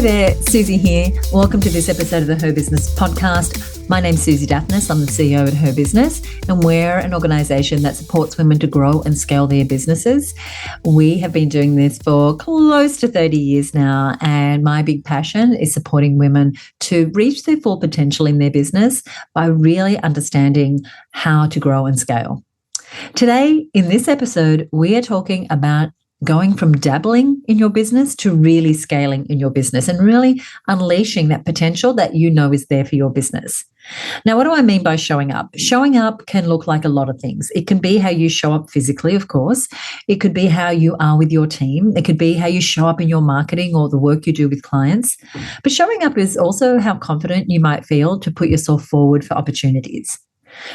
there, Susie here. Welcome to this episode of the Her Business podcast. My name's Susie Daphnis. I'm the CEO at Her Business, and we're an organisation that supports women to grow and scale their businesses. We have been doing this for close to 30 years now, and my big passion is supporting women to reach their full potential in their business by really understanding how to grow and scale. Today, in this episode, we are talking about going from dabbling in your business to really scaling in your business and really unleashing that potential that you know is there for your business. Now, what do I mean by showing up? Showing up can look like a lot of things. It can be how you show up physically, of course. It could be how you are with your team. It could be how you show up in your marketing or the work you do with clients. But showing up is also how confident you might feel to put yourself forward for opportunities.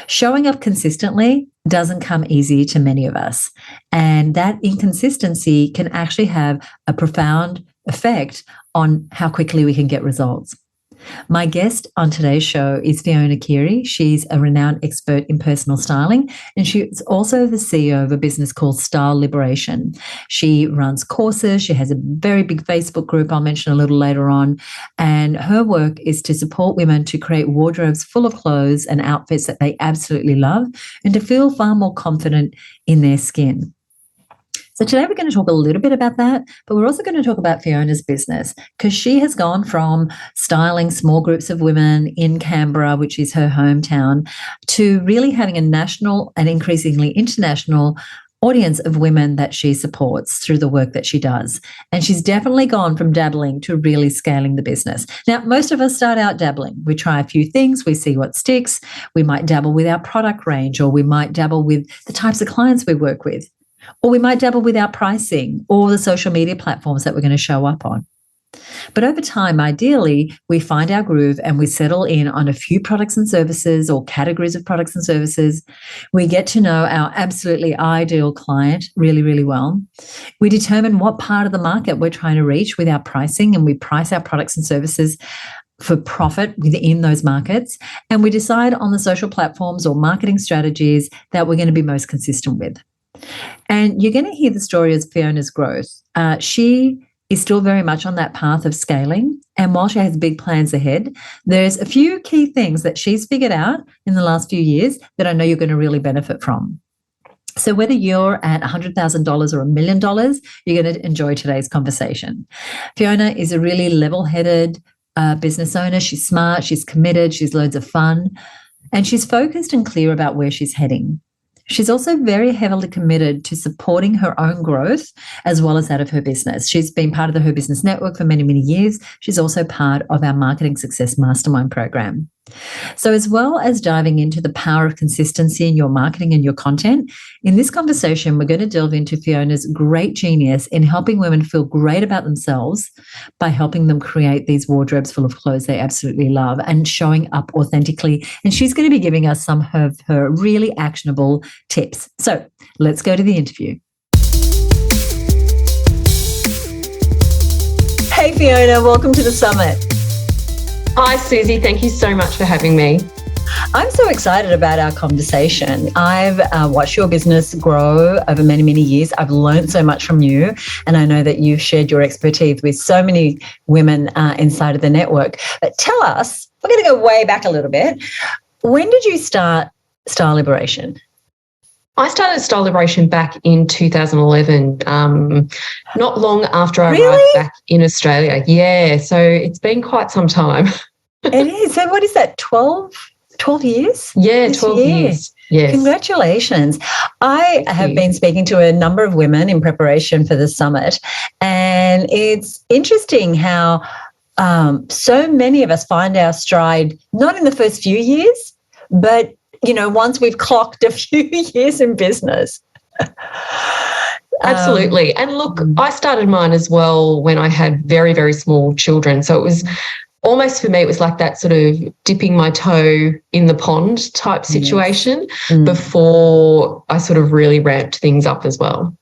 Showing up consistently doesn't come easy to many of us, and that inconsistency can actually have a profound effect on how quickly we can get results. My guest on today's show is Fiona Keary. She's a renowned expert in personal styling, and she's also the CEO of a business called Style Liberation. She runs courses. She has a very big Facebook group I'll mention a little later on, and her work is to support women to create wardrobes full of clothes and outfits that they absolutely love and to feel far more confident in their skin. So today we're going to talk a little bit about that, but we're also going to talk about Fiona's business because she has gone from styling small groups of women in Canberra, which is her hometown, to really having a national and increasingly international audience of women that she supports through the work that she does. And she's definitely gone from dabbling to really scaling the business. Now, most of us start out dabbling. We try a few things, we see what sticks. We might dabble with our product range, or we might dabble with the types of clients we work with. Or we might dabble with our pricing or the social media platforms that we're going to show up on. But over time, ideally, we find our groove and we settle in on a few products and services or categories of products and services. We get to know our absolutely ideal client really, really well. We determine what part of the market we're trying to reach with our pricing, and we price our products and services for profit within those markets. And we decide on the social platforms or marketing strategies that we're going to be most consistent with. And you're going to hear the story of Fiona's growth. She is still very much on that path of scaling. And while she has big plans ahead, there's a few key things that she's figured out in the last few years that I know you're going to really benefit from. So whether you're at $100,000 or $1 million, you're going to enjoy today's conversation. Fiona is a really level-headed business owner. She's smart, she's committed, she's loads of fun, and she's focused and clear about where she's heading. She's also very heavily committed to supporting her own growth as well as that of her business. She's been part of the Her Business Network for many, many years. She's also part of our Marketing Success Mastermind program. So as well as diving into the power of consistency in your marketing and your content, in this conversation, we're going to delve into Fiona's great genius in helping women feel great about themselves by helping them create these wardrobes full of clothes they absolutely love and showing up authentically. And she's going to be giving us some of her really actionable tips. So let's go to the interview. Hey, Fiona, welcome to the summit. Hi, Susie. Thank you so much for having me. I'm so excited about our conversation. I've watched your business grow over many, many years. I've learned so much from you, and I know that you've shared your expertise with so many women inside of the network. But tell us, we're going to go way back a little bit. When did you start Style Liberation? I started Style Liberation back in 2011, not long after I arrived back in Australia. Yeah, so it's been quite some time. It is. So what is that, 12 years? Yeah, 12 years. Yes. Congratulations. I have been speaking to a number of women in preparation for the summit, and it's interesting how so many of us find our stride, not in the first few years, but once we've clocked a few years in business. Absolutely. And look, I started mine as well when I had very, very small children. So it was almost, for me, it was like that sort of dipping my toe in the pond type situation before I sort of really ramped things up as well.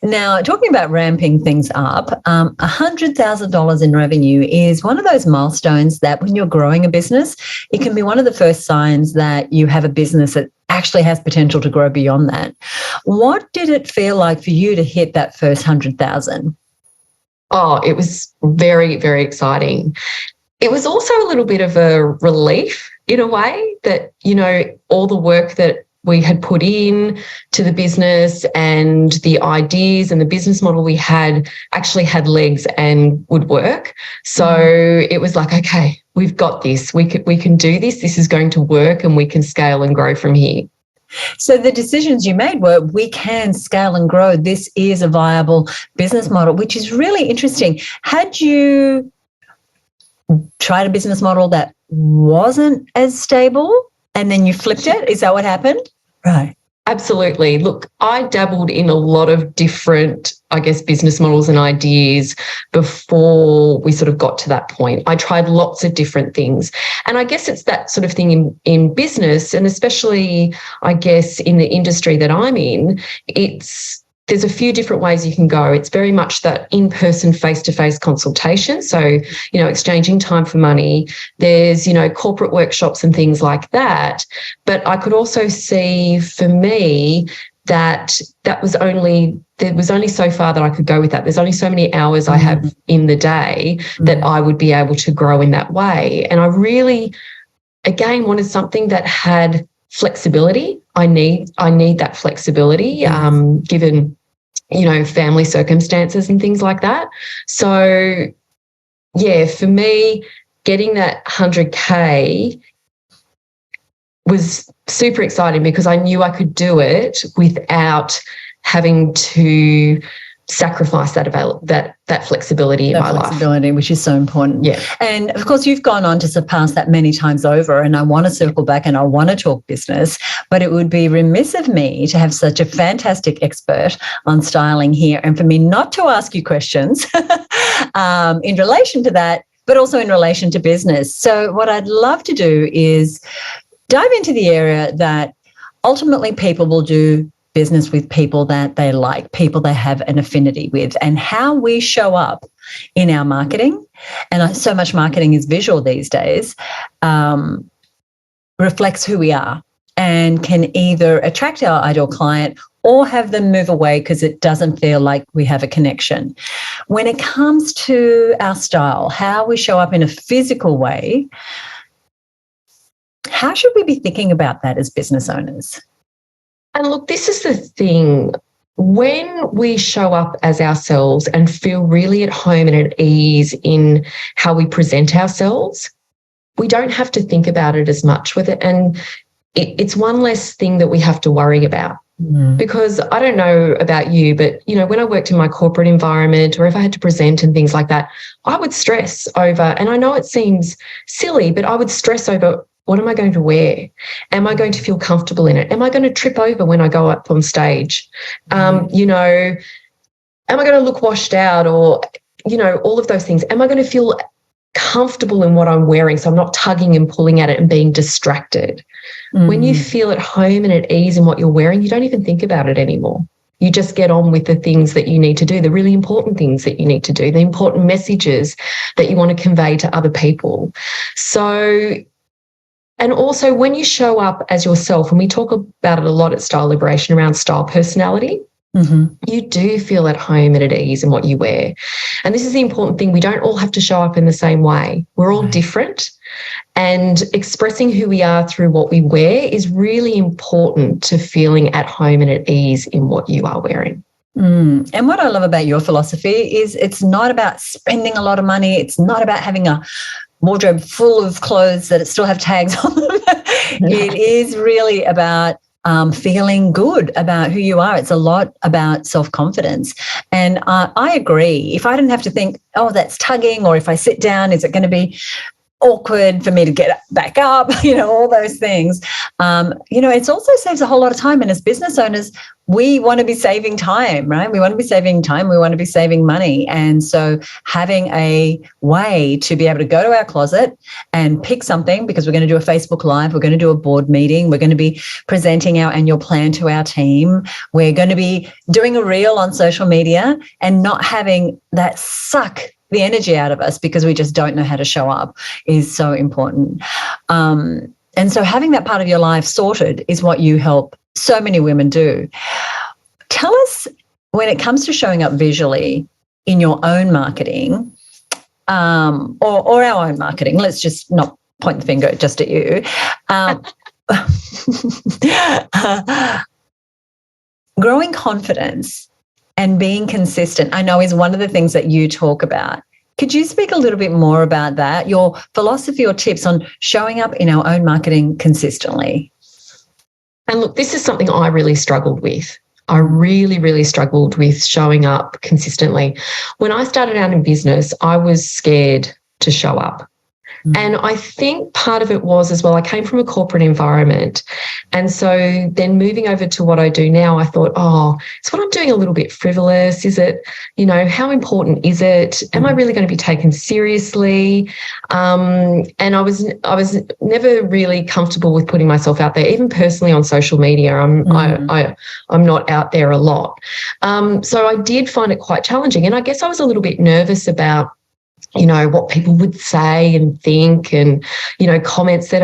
Now, talking about ramping things up, $100,000 in revenue is one of those milestones that when you're growing a business, it can be one of the first signs that you have a business that actually has potential to grow beyond that. What did it feel like for you to hit that first 100,000? Oh, it was very, very exciting. It was also a little bit of a relief in a way that, you know, all the work that we had put in to the business and the ideas and the business model we had actually had legs and would work. So it was like, okay, we've got this. We can do this. This is going to work, and we can scale and grow from here. So the decisions you made were, we can scale and grow. This is a viable business model, which is really interesting. Had you tried a business model that wasn't as stable and then you flipped it? Is that what happened? Right. Absolutely. Look, I dabbled in a lot of different, I guess, business models and ideas before we sort of got to that point. I tried lots of different things. And I guess it's that sort of thing in business, and especially, I guess, in the industry that I'm in, there's a few different ways you can go. It's very much that in-person, face-to-face consultation. So, you know, exchanging time for money. There's, you know, corporate workshops and things like that. But I could also see, for me, there was only so far that I could go with that. There's only so many hours I have in the day that I would be able to grow in that way. And I really, again, wanted something that had flexibility. I need that flexibility, given, you know, family circumstances and things like that. So, yeah, for me, getting that 100K was super exciting because I knew I could do it without having to sacrifice that flexibility in my life. Flexibility, which is so important. Yeah. And of course, you've gone on to surpass that many times over, and I want to circle back and I want to talk business, but it would be remiss of me to have such a fantastic expert on styling here and for me not to ask you questions in relation to that, but also in relation to business. So what I'd love to do is dive into the area that ultimately people will do business with, people that they like, people they have an affinity with, and how we show up in our marketing. And so much marketing is visual these days, reflects who we are and can either attract our ideal client or have them move away because it doesn't feel like we have a connection. When it comes to our style, how we show up in a physical way, how should we be thinking about that as business owners? And look, this is the thing. When we show up as ourselves and feel really at home and at ease in how we present ourselves, we don't have to think about it as much with it. And it's one less thing that we have to worry about. Because I don't know about you, but, you know, when I worked in my corporate environment or if I had to present and things like that, I would stress over, and I know it seems silly, but I would stress over, what am I going to wear? Am I going to feel comfortable in it? Am I going to trip over when I go up on stage? You know, am I going to look washed out, or, you know, all of those things? Am I going to feel comfortable in what I'm wearing so I'm not tugging and pulling at it and being distracted? When you feel at home and at ease in what you're wearing, you don't even think about it anymore. You just get on with the things that you need to do, the really important things that you need to do, the important messages that you want to convey to other people. So, and also when you show up as yourself, and we talk about it a lot at Style Liberation around style personality, you do feel at home and at ease in what you wear. And this is the important thing. We don't all have to show up in the same way. We're all different. And expressing who we are through what we wear is really important to feeling at home and at ease in what you are wearing. And what I love about your philosophy is it's not about spending a lot of money. It's not about having a wardrobe full of clothes that still have tags on them. It is really about feeling good about who you are. It's a lot about self-confidence. And I agree. If I didn't have to think, oh, that's tugging, or if I sit down, is it going to be awkward for me to get back up, you know, all those things. You know, it also saves a whole lot of time. And as business owners, we want to be saving time, right? We want to be saving time. We want to be saving money. And so having a way to be able to go to our closet and pick something, because we're going to do a Facebook Live, we're going to do a board meeting, we're going to be presenting our annual plan to our team, we're going to be doing a reel on social media, and not having that suck the energy out of us because we just don't know how to show up is so important. And so having that part of your life sorted is what you help so many women do. Tell us, when it comes to showing up visually, in your own marketing, or our own marketing, let's just not point the finger just at you. Growing confidence and being consistent, I know, is one of the things that you talk about. Could you speak a little bit more about that, your philosophy or tips on showing up in our own marketing consistently? And look, this is something I really struggled with. I really, really struggled with showing up consistently. When I started out in business, I was scared to show up. And I think part of it was as well, I came from a corporate environment. And so then moving over to what I do now, I thought, is what I'm doing a little bit frivolous? Is it, how important is it? Am I really going to be taken seriously? And I was never really comfortable with putting myself out there, even personally on social media. I'm not out there a lot. So I did find it quite challenging. And I guess I was a little bit nervous about what people would say and think, and, comments that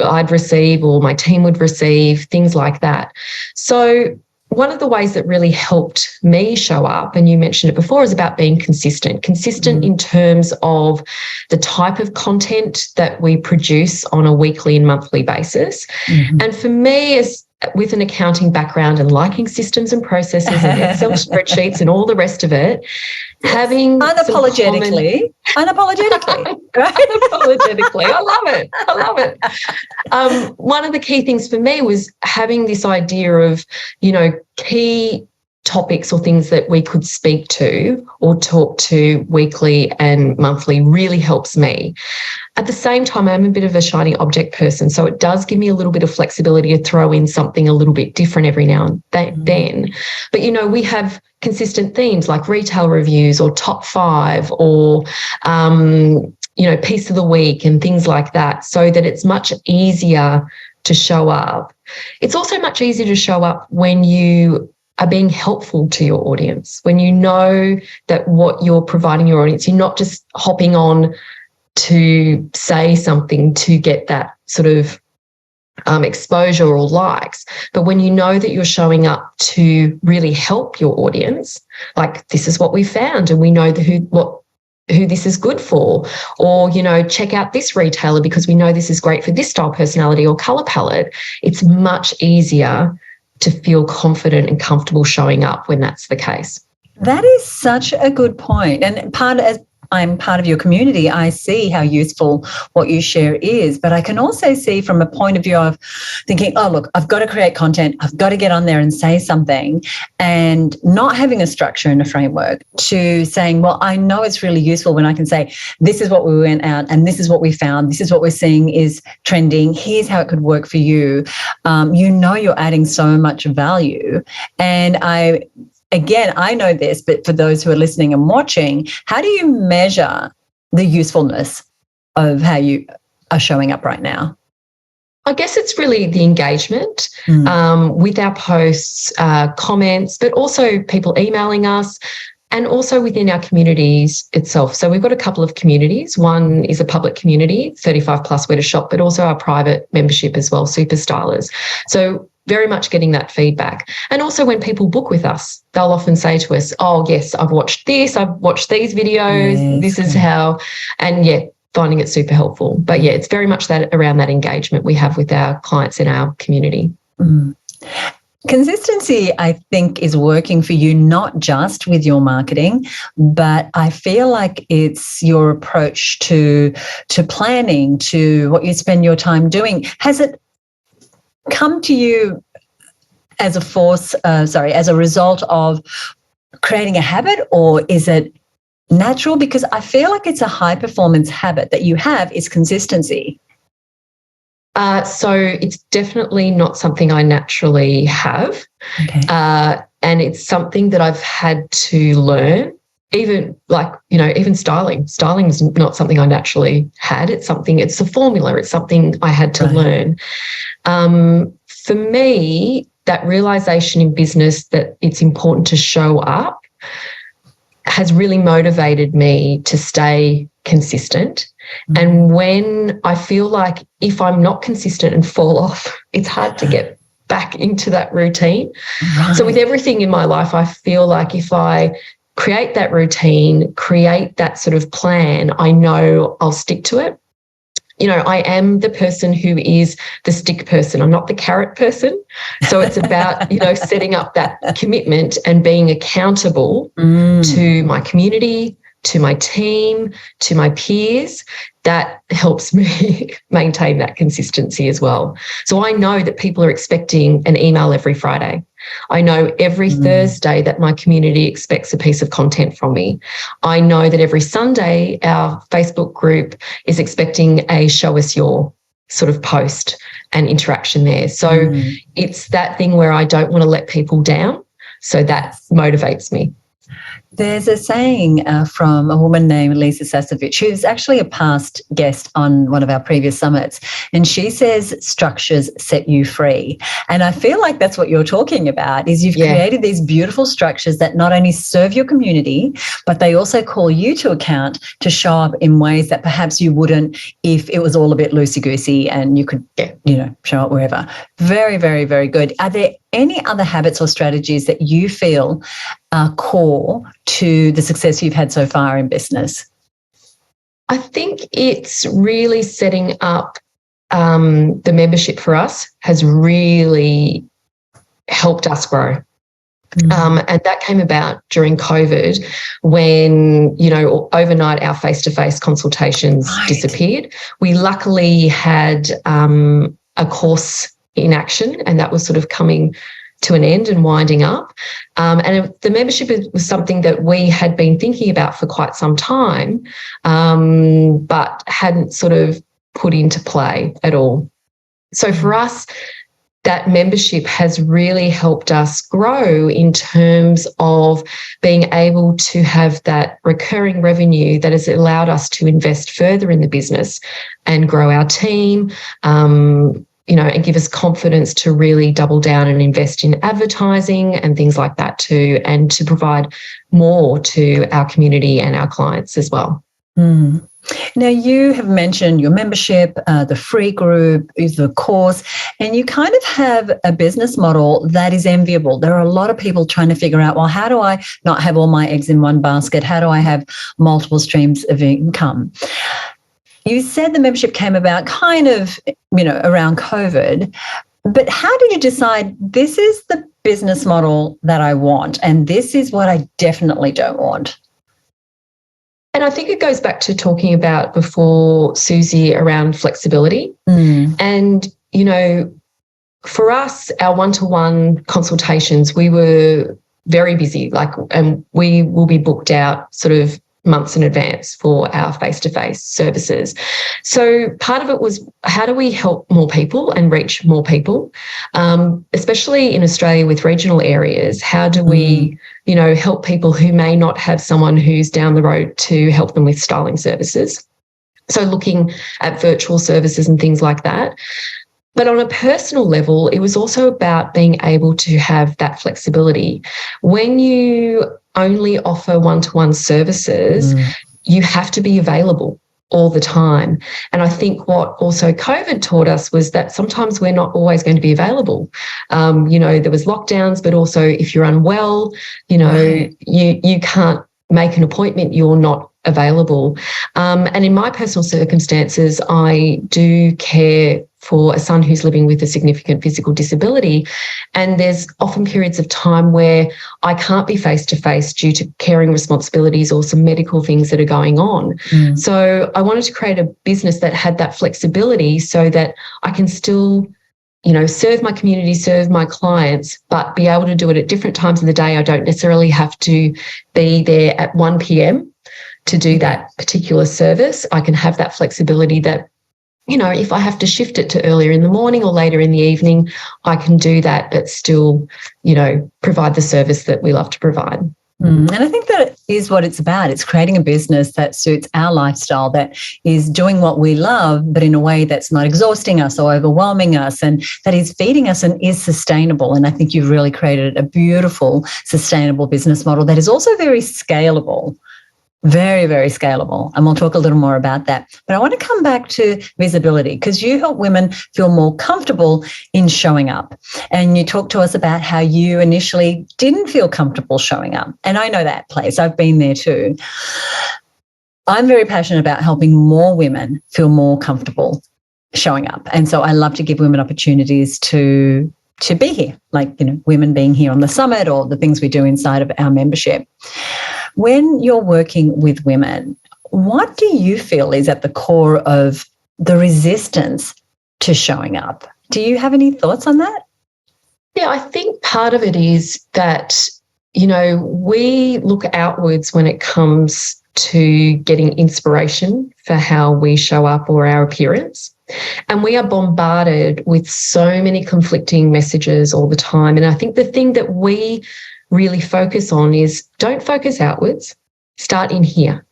I'd receive or my team would receive, things like that. So one of the ways that really helped me show up, and you mentioned it before, is about being consistent in terms of the type of content that we produce on a weekly and monthly basis. And for me, with an accounting background and liking systems and processes and Excel spreadsheets and all the rest of it, having unapologetically, right? Unapologetically. I love it. One of the key things for me was having this idea of, key topics or things that we could speak to or talk to weekly and monthly really helps me. At the same time, I'm a bit of a shiny object person, so it does give me a little bit of flexibility to throw in something a little bit different every now and then. But, we have consistent themes like retail reviews or top 5 or, piece of the week and things like that, so that it's much easier to show up. It's also much easier to show up when you are being helpful to your audience, when you know that what you're providing your audience, you're not just hopping on to say something to get that sort of exposure or likes, but when you know that you're showing up to really help your audience, like this is what we found and we know who this is good for, or, check out this retailer because we know this is great for this style personality or colour palette, it's much easier to feel confident and comfortable showing up when that's the case. That is such a good point. And as I'm part of your community, I see how useful what you share is, but I can also see from a point of view of thinking, look, I've got to create content, I've got to get on there and say something, and not having a structure and a framework, to saying, well, I know it's really useful when I can say, this is what we went out and this is what we found, this is what we're seeing is trending, here's how it could work for you. You're adding so much value. And Again, I know this, but for those who are listening and watching, how do you measure the usefulness of how you are showing up right now? I guess it's really the engagement with our posts, comments, but also people emailing us, and also within our communities itself. So we've got a couple of communities. One is a public community, 35 plus where to shop, but also our private membership as well, Super Stylers. So very much getting that feedback. And also when people book with us, they'll often say to us, yes, I've watched this, I've watched these videos, this is how, and finding it super helpful. But it's very much that around that engagement we have with our clients in our community. Consistency, I think, is working for you, not just with your marketing, but I feel like it's your approach to planning, to what you spend your time doing. Has it come to you as a result of creating a habit, or is it natural? Because I feel like it's a high performance habit that you have, is consistency. So it's definitely not something I naturally have. Okay. And it's something that I've had to learn. Even styling. Styling is not something I naturally had. It's a formula. It's something I had to learn. For me, that realization in business that it's important to show up has really motivated me to stay consistent. And when I feel like if I'm not consistent and fall off, it's hard to get back into that routine. Right. So with everything in my life, I feel like if I create that routine, create that sort of plan, I know I'll stick to it. I am the person who is the stick person. I'm not the carrot person. So it's about, setting up that commitment and being accountable to my community, to my team, to my peers. That helps me maintain that consistency as well. So I know that people are expecting an email every Friday. I know every Thursday that my community expects a piece of content from me. I know that every Sunday our Facebook group is expecting a show us your sort of post and interaction there. So it's that thing where I don't want to let people down. So that motivates me. There's a saying from a woman named Lisa Sasovich, who's actually a past guest on one of our previous summits, and she says structures set you free. And I feel like that's what you're talking about, is you've created these beautiful structures that not only serve your community, but they also call you to account to show up in ways that perhaps you wouldn't if it was all a bit loosey-goosey and you could, show up wherever. Very, very, very good. Are there any other habits or strategies that you feel are core to the success you've had so far in business? I think it's really setting up the membership for us has really helped us grow. And that came about during COVID when, overnight our face-to-face consultations disappeared. We luckily had a course in action, and that was sort of coming to an end and winding up. And the membership was something that we had been thinking about for quite some time, but hadn't sort of put into play at all. So for us, that membership has really helped us grow in terms of being able to have that recurring revenue that has allowed us to invest further in the business and grow our team, and give us confidence to really double down and invest in advertising and things like that too, and to provide more to our community and our clients as well. Now, you have mentioned your membership, the free group, the course, and you kind of have a business model that is enviable. There are a lot of people trying to figure out, well, how do I not have all my eggs in one basket? How do I have multiple streams of income? You said the membership came about kind of, around COVID, but how did you decide this is the business model that I want and this is what I definitely don't want? And I think it goes back to talking about before, Susie, around flexibility. And, for us, our one-to-one consultations, we were very busy, and we will be booked out sort of months in advance for our face-to-face services. So part of it was, how do we help more people and reach more people, especially in Australia with regional areas? How do we, help people who may not have someone who's down the road to help them with styling services? So looking at virtual services and things like that. But on a personal level, it was also about being able to have that flexibility. When you only offer one-to-one services, you have to be available all the time. And I think what also COVID taught us was that sometimes we're not always going to be available. There was lockdowns, but also if you're unwell, you can't make an appointment, you're not available. And in my personal circumstances, I do care for a son who's living with a significant physical disability. And there's often periods of time where I can't be face-to-face due to caring responsibilities or some medical things that are going on. So I wanted to create a business that had that flexibility so that I can still, serve my community, serve my clients, but be able to do it at different times of the day. I don't necessarily have to be there at 1 p.m. to do that particular service. I can have that flexibility that, if I have to shift it to earlier in the morning or later in the evening, I can do that, but still, provide the service that we love to provide. And I think that is what it's about. It's creating a business that suits our lifestyle, that is doing what we love, but in a way that's not exhausting us or overwhelming us, and that is feeding us and is sustainable. And I think you've really created a beautiful, sustainable business model that is also very scalable. Very, very scalable. And we'll talk a little more about that. But I want to come back to visibility, because you help women feel more comfortable in showing up. And you talked to us about how you initially didn't feel comfortable showing up. And I know that place. I've been there too. I'm very passionate about helping more women feel more comfortable showing up. And so I love to give women opportunities to be here, like, women being here on the summit or the things we do inside of our membership. When you're working with women, what do you feel is at the core of the resistance to showing up? Do you have any thoughts on that? Yeah, I think part of it is that, we look outwards when it comes to getting inspiration for how we show up or our appearance. And we are bombarded with so many conflicting messages all the time. And I think the thing that we really focus on is don't focus outwards, start in here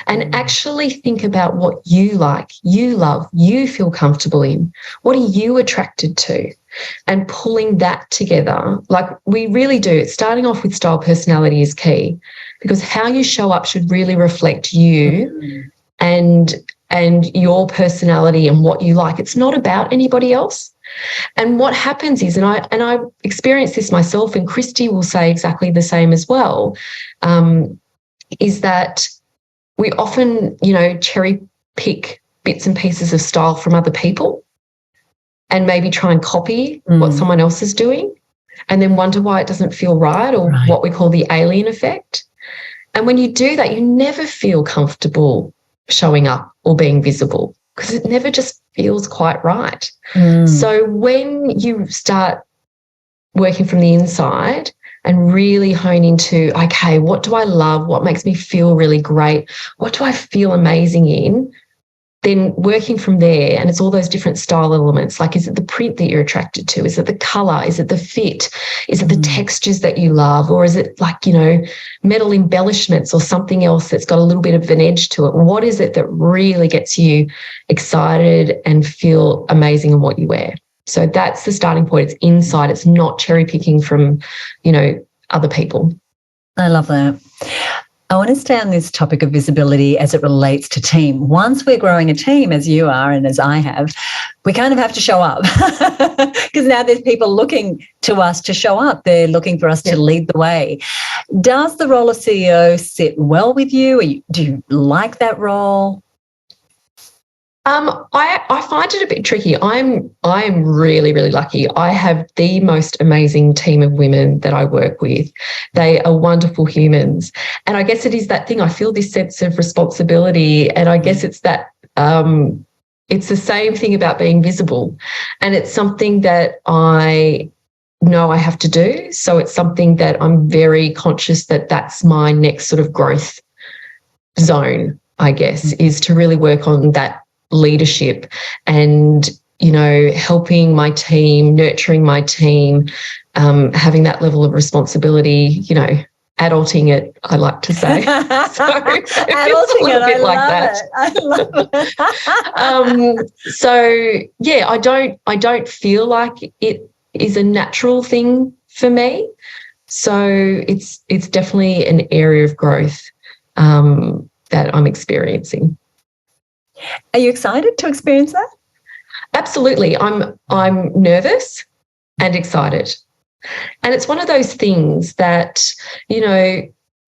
and actually think about what you like, you love, you feel comfortable in. What are you attracted to? And pulling that together, like we really do. Starting off with style personality is key, because how you show up should really reflect you and your personality and what you like. It's not about anybody else. And what happens is, and I experienced this myself, and Christy will say exactly the same as well, is that we often, cherry pick bits and pieces of style from other people and maybe try and copy what someone else is doing and then wonder why it doesn't feel right, or what we call the alien effect. And when you do that, you never feel comfortable showing up or being visible, because it never just feels quite right. So when you start working from the inside and really hone into, okay, what do I love? What makes me feel really great? What do I feel amazing in? Then working from there, and it's all those different style elements. Like, is it the print that you're attracted to? Is it the colour? Is it the fit? Is it the textures that you love? Or is it like, metal embellishments or something else that's got a little bit of an edge to it? What is it that really gets you excited and feel amazing in what you wear? So that's the starting point. It's inside. It's not cherry picking from, other people. I love that. I want to stay on this topic of visibility as it relates to team. Once we're growing a team, as you are and as I have, we kind of have to show up, because now there's people looking to us to show up. They're looking for us to lead the way. Does the role of CEO sit well with you? Do you like that role? I find it a bit tricky. I'm really, really lucky. I have the most amazing team of women that I work with. They are wonderful humans. And I guess it is that thing. I feel this sense of responsibility. And I guess it's that it's the same thing about being visible. And it's something that I know I have to do. So it's something that I'm very conscious that that's my next sort of growth zone, I guess, is to really work on that leadership and, helping my team, nurturing my team, having that level of responsibility, adulting it, I like to say. So it feels a little bit like that. I love it. So yeah, I don't feel like it is a natural thing for me. So it's definitely an area of growth that I'm experiencing. Are you excited to experience that? Absolutely. I'm nervous and excited. And it's one of those things that,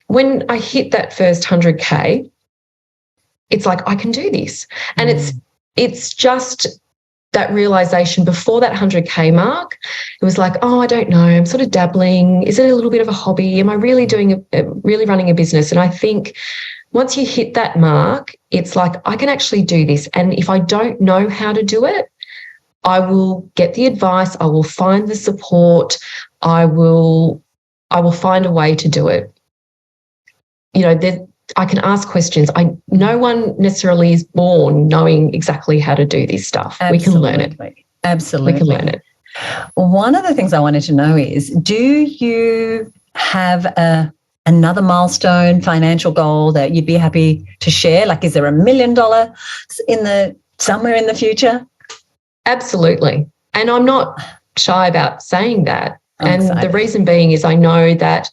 when I hit that first 100K, it's like, I can do this. And it's just that realization before that 100K mark. It was like, oh, I don't know, I'm sort of dabbling. Is it a little bit of a hobby? Am I really really running a business? And I think once you hit that mark, it's like, I can actually do this. And if I don't know how to do it, I will get the advice. I will find the support. I will find a way to do it. I can ask questions. No one necessarily is born knowing exactly how to do this stuff. Absolutely. We can learn it. Absolutely. We can learn it. One of the things I wanted to know is, do you have another milestone financial goal that you'd be happy to share? Like, is there $1 million somewhere in the future? Absolutely. And I'm not shy about saying that. The reason being is I know that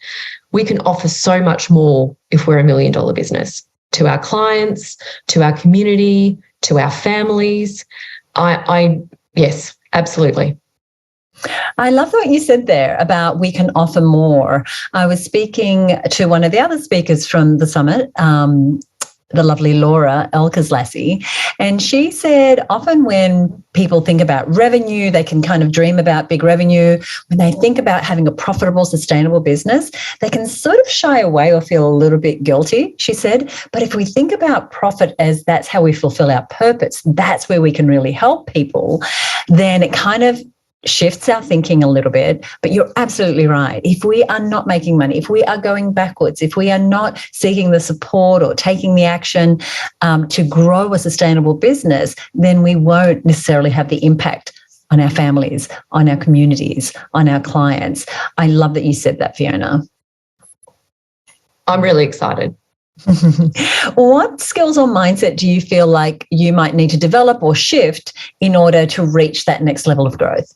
we can offer so much more if we're $1 million business to our clients, to our community, to our families. Yes, absolutely. I love what you said there about we can offer more. I was speaking to one of the other speakers from the summit, the lovely Laura Elkerslassie, and she said often when people think about revenue, they can kind of dream about big revenue. When they think about having a profitable, sustainable business, they can sort of shy away or feel a little bit guilty, she said. But if we think about profit as that's how we fulfill our purpose, that's where we can really help people, then it kind of shifts our thinking a little bit. But you're absolutely right. If we are not making money, if we are going backwards, if we are not seeking the support or taking the action to grow a sustainable business, then we won't necessarily have the impact on our families, on our communities, on our clients. I love that you said that, Fiona. I'm really excited. What skills or mindset do you feel like you might need to develop or shift in order to reach that next level of growth?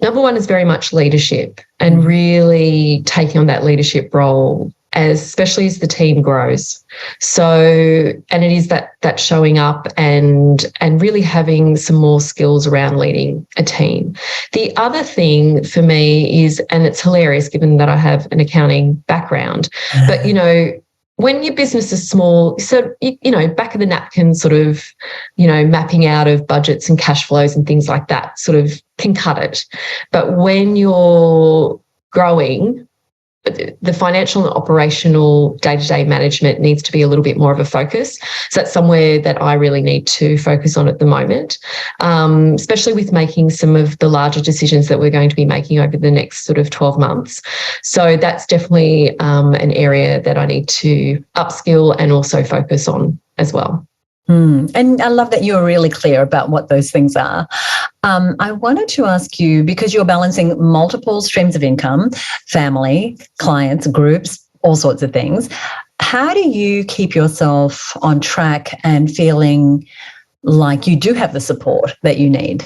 Number one is very much leadership and really taking on that leadership role, especially as the team grows. So, and it is that showing up and really having some more skills around leading a team. The other thing for me is, and it's hilarious given that I have an accounting background, but, you know, when your business is small, so, you know, back of the napkin sort of, you know, mapping out of budgets and cash flows and things like that sort of can cut it. But when you're growing, the financial and operational day-to-day management needs to be a little bit more of a focus. So that's somewhere that I really need to focus on at the moment, especially with making some of the larger decisions that we're going to be making over the next sort of 12 months. So that's definitely an area that I need to upskill and also focus on as well. And I love that you're really clear about what those things are. I wanted to ask you, because you're balancing multiple streams of income, family, clients, groups, all sorts of things, how do you keep yourself on track and feeling like you do have the support that you need?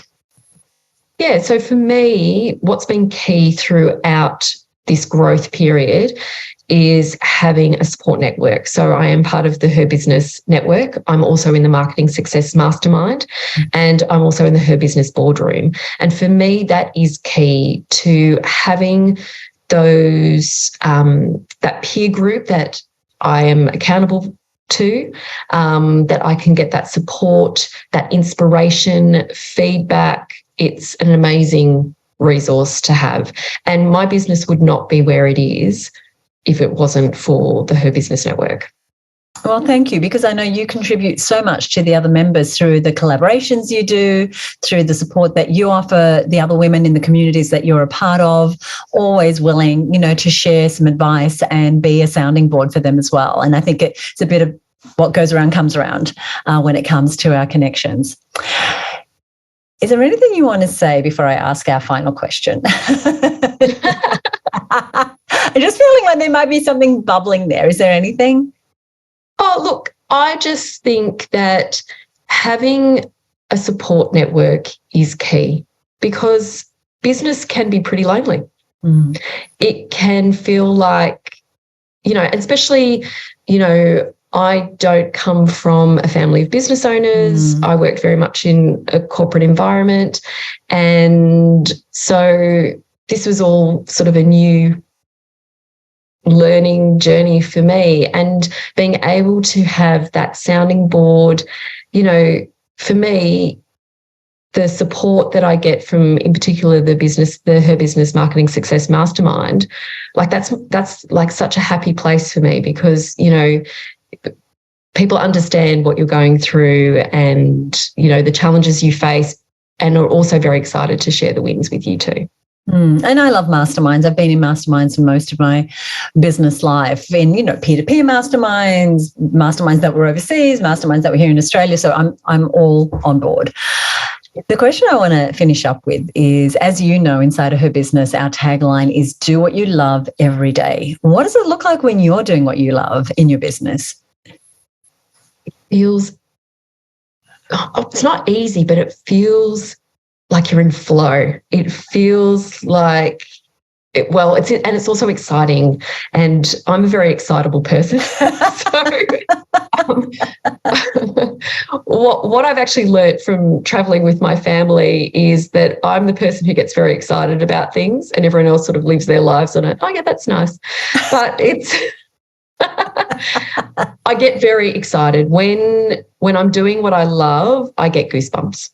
Yeah, so for me, what's been key throughout this growth period is having a support network. So I am part of the Her Business Network. I'm also in the Marketing Success Mastermind, and I'm also in the Her Business Boardroom. And for me, that is key to having those, that peer group that I am accountable to, that I can get that support, that inspiration, feedback. It's an amazing resource to have. And my business would not be where it is if it wasn't for the Her Business Network. Well, thank you, because I know you contribute so much to the other members through the collaborations you do, through the support that you offer the other women in the communities that you're a part of, always willing, you know, to share some advice and be a sounding board for them as well. And I think it's a bit of what goes around comes around when it comes to our connections. Is there anything you want to say before I ask our final question? I'm just feeling like there might be something bubbling there. Is there anything? Oh, look, I just think that having a support network is key, because business can be pretty lonely. It can feel like, you know, especially, you know, I don't come from a family of business owners. I worked very much in a corporate environment. And so this was all sort of a new learning journey for me, and being able to have that sounding board, you know, for me, the support that I get from, in particular, the Her Business Marketing Success Mastermind, like that's like such a happy place for me, because, you know, people understand what you're going through and, you know, the challenges you face, and are also very excited to share the wins with you too. And I love masterminds. I've been in masterminds for most of my business life, in, you know, peer-to-peer masterminds that were overseas, masterminds that were here in Australia. So I'm all on board. The question I want to finish up with is, as you know, inside of Her Business, our tagline is do what you love every day. What does it look like when you're doing what you love in your business? It feels, it's not easy, but it feels like you're in flow. It feels like It's also exciting, and I'm a very excitable person. So what I've actually learnt from traveling with my family is that I'm the person who gets very excited about things, and everyone else sort of lives their lives on it. Oh yeah, that's nice. But it's I get very excited when I'm doing what I love. I get goosebumps.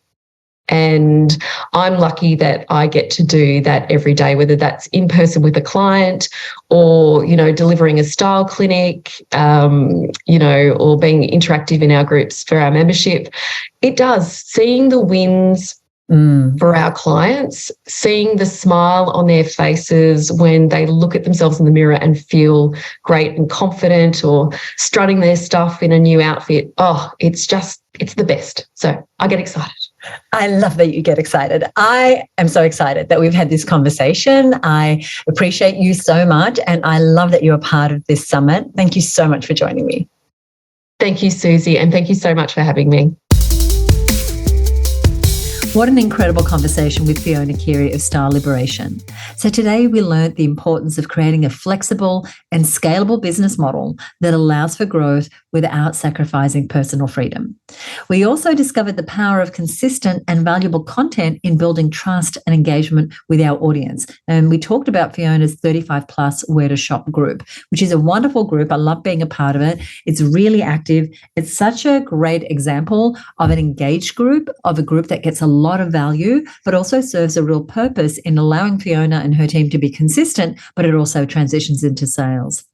And I'm lucky that I get to do that every day, whether that's in person with a client or, delivering a style clinic, or being interactive in our groups for our membership. It does. Seeing the wins for our clients, seeing the smile on their faces when they look at themselves in the mirror and feel great and confident, or strutting their stuff in a new outfit. Oh, it's the best. So I get excited. I love that you get excited. I am so excited that we've had this conversation. I appreciate you so much, and I love that you're a part of this summit. Thank you so much for joining me. Thank you, Susie, and thank you so much for having me. What an incredible conversation with Fiona Keary of Style Liberation. So today we learned the importance of creating a flexible and scalable business model that allows for growth without sacrificing personal freedom. We also discovered the power of consistent and valuable content in building trust and engagement with our audience. And we talked about Fiona's 35 plus Where to Shop group, which is a wonderful group. I love being a part of it. It's really active. It's such a great example of an engaged group, of a group that gets a lot of value, but also serves a real purpose in allowing Fiona and her team to be consistent, but it also transitions into sales.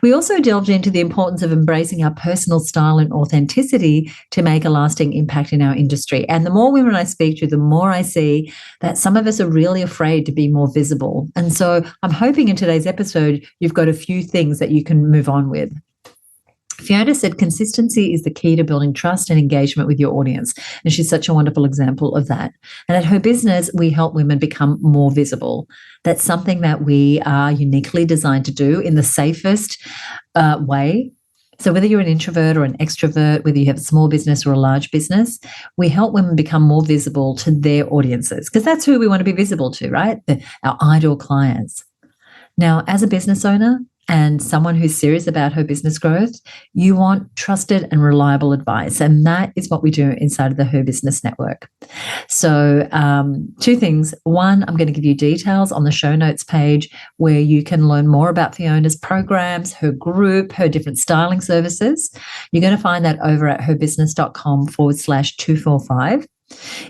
We also delved into the importance of embracing our personal style and authenticity to make a lasting impact in our industry. And the more women I speak to, the more I see that some of us are really afraid to be more visible. And so I'm hoping in today's episode, you've got a few things that you can move on with. Fiona said consistency is the key to building trust and engagement with your audience. And she's such a wonderful example of that. And at her business, we help women become more visible. That's something that we are uniquely designed to do in the safest way. So whether you're an introvert or an extrovert, whether you have a small business or a large business, we help women become more visible to their audiences, because that's who we want to be visible to, right? Our ideal clients. Now, as a business owner, and someone who's serious about her business growth, you want trusted and reliable advice. And that is what we do inside of the Her Business Network. So two things. One, I'm going to give you details on the show notes page where you can learn more about Fiona's programs, her group, her different styling services. You're going to find that over at herbusiness.com/245.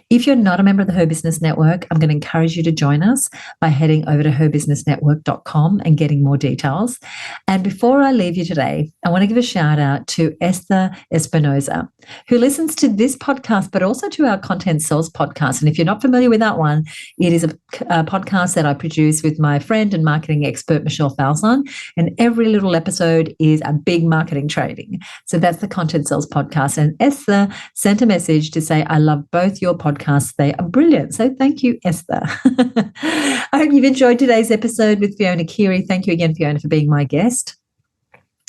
If you're not a member of the Her Business Network, I'm going to encourage you to join us by heading over to herbusinessnetwork.com and getting more details. And before I leave you today, I want to give a shout out to Esther Espinoza, who listens to this podcast, but also to our Content Sells podcast. And if you're not familiar with that one, it is a podcast that I produce with my friend and marketing expert, Michelle Falzon. And every little episode is a big marketing training. So that's the Content Sells podcast. And Esther sent a message to say, I love both your podcasts. They are brilliant. So thank you, Esther. I hope you've enjoyed today's episode with Fiona Keary. Thank you again, Fiona, for being my guest.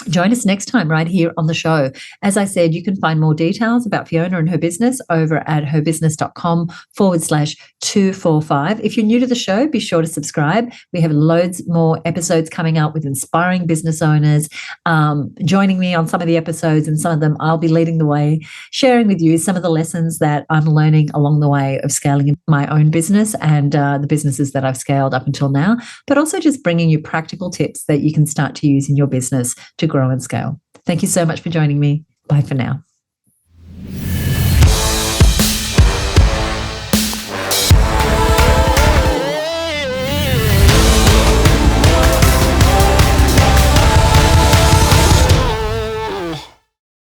Join us next time right here on the show. As I said, you can find more details about Fiona and her business over at herbusiness.com/245. If you're new to the show, be sure to subscribe. We have loads more episodes coming up with inspiring business owners joining me on some of the episodes, and some of them I'll be leading the way, sharing with you some of the lessons that I'm learning along the way of scaling my own business and the businesses that I've scaled up until now, but also just bringing you practical tips that you can start to use in your business to grow and scale. Thank you so much for joining me. Bye for now.